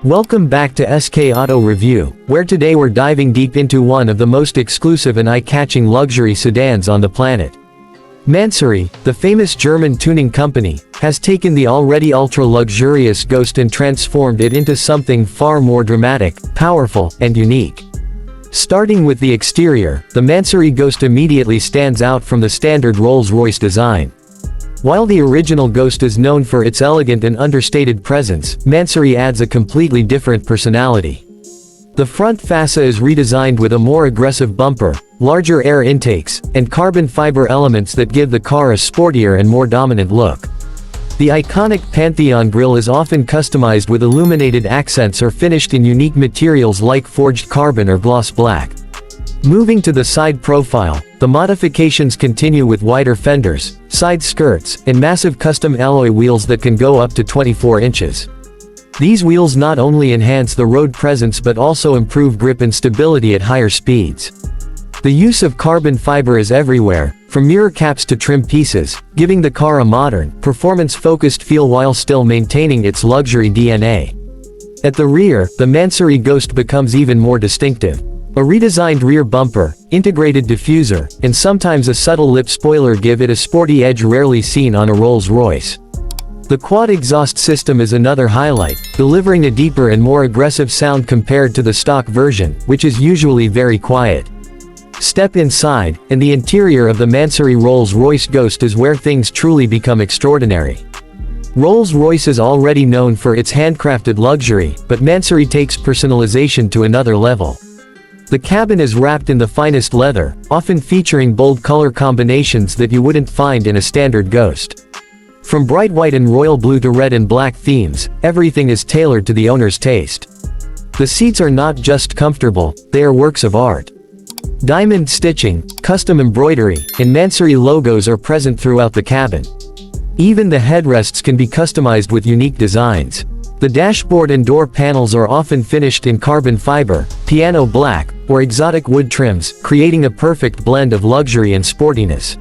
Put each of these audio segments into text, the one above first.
Welcome back to SK Auto Review, where today we're diving deep into one of the most exclusive and eye-catching luxury sedans on the planet. Mansory, the famous German tuning company, has taken the already ultra-luxurious Ghost and transformed it into something far more dramatic, powerful, and unique. Starting with the exterior, the Mansory Ghost immediately stands out from the standard Rolls-Royce design. While the original Ghost is known for its elegant and understated presence, Mansory adds a completely different personality. The front fascia is redesigned with a more aggressive bumper, larger air intakes, and carbon fiber elements that give the car a sportier and more dominant look. The iconic Pantheon grille is often customized with illuminated accents or finished in unique materials like forged carbon or gloss black. Moving to the side profile, the modifications continue with wider fenders, side skirts, and massive custom alloy wheels that can go up to 24 inches. These wheels not only enhance the road presence but also improve grip and stability at higher speeds. The use of carbon fiber is everywhere, from mirror caps to trim pieces, giving the car a modern, performance-focused feel while still maintaining its luxury DNA. At the rear, the Mansory Ghost becomes even more distinctive. A redesigned rear bumper, integrated diffuser, and sometimes a subtle lip spoiler give it a sporty edge rarely seen on a Rolls-Royce. The quad exhaust system is another highlight, delivering a deeper and more aggressive sound compared to the stock version, which is usually very quiet. Step inside, and the interior of the Mansory Rolls-Royce Ghost is where things truly become extraordinary. Rolls-Royce is already known for its handcrafted luxury, but Mansory takes personalization to another level. The cabin is wrapped in the finest leather, often featuring bold color combinations that you wouldn't find in a standard Ghost. From bright white and royal blue to red and black themes, everything is tailored to the owner's taste. The seats are not just comfortable, they are works of art. Diamond stitching, custom embroidery, and Mansory logos are present throughout the cabin. Even the headrests can be customized with unique designs. The dashboard and door panels are often finished in carbon fiber, piano black, or exotic wood trims, creating a perfect blend of luxury and sportiness.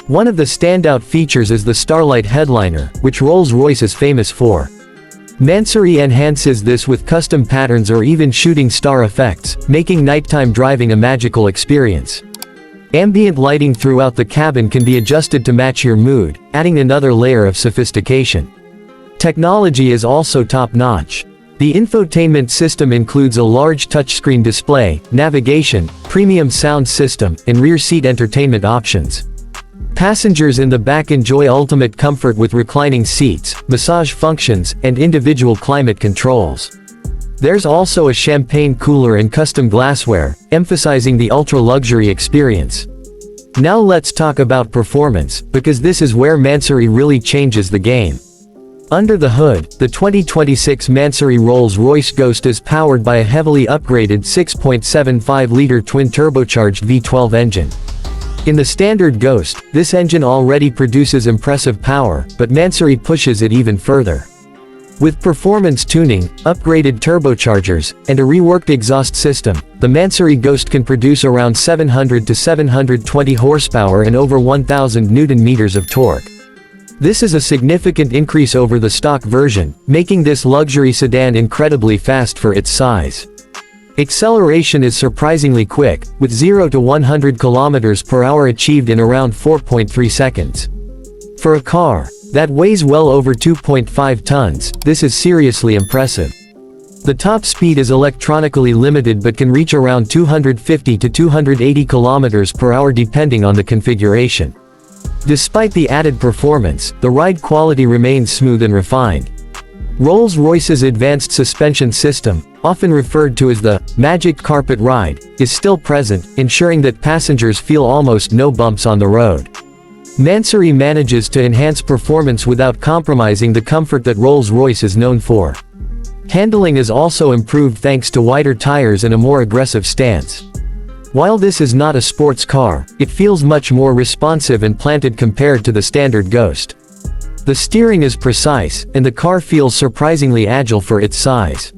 One of the standout features is the Starlight headliner, which Rolls-Royce is famous for. Mansory enhances this with custom patterns or even shooting star effects, making nighttime driving a magical experience. Ambient lighting throughout the cabin can be adjusted to match your mood, adding another layer of sophistication. Technology is also top-notch. The infotainment system includes a large touchscreen display, navigation, premium sound system, and rear seat entertainment options. Passengers in the back enjoy ultimate comfort with reclining seats, massage functions, and individual climate controls. There's also a champagne cooler and custom glassware, emphasizing the ultra-luxury experience. Now let's talk about performance, because this is where Mansory really changes the game. Under the hood, the 2026 Mansory Rolls-Royce Ghost is powered by a heavily upgraded 6.75-liter twin-turbocharged V12 engine. In the standard Ghost, this engine already produces impressive power, but Mansory pushes it even further. With performance tuning, upgraded turbochargers, and a reworked exhaust system, the Mansory Ghost can produce around 700 to 720 horsepower and over 1,000 Nm of torque. This is a significant increase over the stock version, making this luxury sedan incredibly fast for its size. Acceleration is surprisingly quick, with 0 to 100 km/h achieved in around 4.3 seconds. For a car that weighs well over 2.5 tons, this is seriously impressive. The top speed is electronically limited but can reach around 250 to 280 km/h depending on the configuration. Despite the added performance, the ride quality remains smooth and refined. Rolls-Royce's advanced suspension system, often referred to as the magic carpet ride, is still present, ensuring that passengers feel almost no bumps on the road. Mansory manages to enhance performance without compromising the comfort that Rolls-Royce is known for. Handling is also improved thanks to wider tires and a more aggressive stance. While this is not a sports car, it feels much more responsive and planted compared to the standard Ghost. The steering is precise, and the car feels surprisingly agile for its size.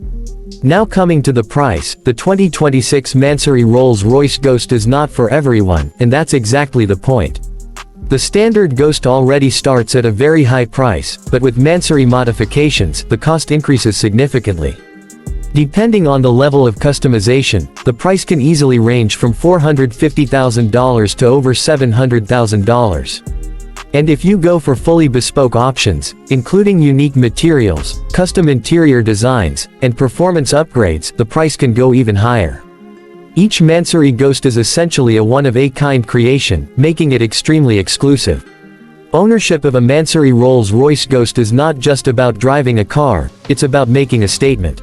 Now coming to the price, the 2026 Mansory Rolls-Royce Ghost is not for everyone, and that's exactly the point. The standard Ghost already starts at a very high price, but with Mansory modifications, the cost increases significantly. Depending on the level of customization, the price can easily range from $450,000 to over $700,000. And if you go for fully bespoke options, including unique materials, custom interior designs, and performance upgrades, the price can go even higher. Each Mansory Ghost is essentially a one-of-a-kind creation, making it extremely exclusive. Ownership of a Mansory Rolls-Royce Ghost is not just about driving a car, it's about making a statement.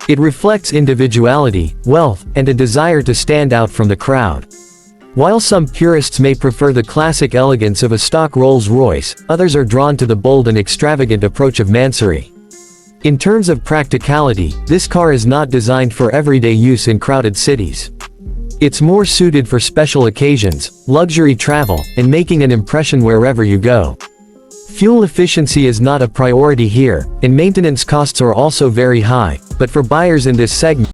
It reflects individuality, wealth, and a desire to stand out from the crowd. While some purists may prefer the classic elegance of a stock Rolls-Royce, others are drawn to the bold and extravagant approach of Mansory. In terms of practicality, this car is not designed for everyday use in crowded cities. It's more suited for special occasions, luxury travel, and making an impression wherever you go. Fuel efficiency is not a priority here, and maintenance costs are also very high, but for buyers in this segment,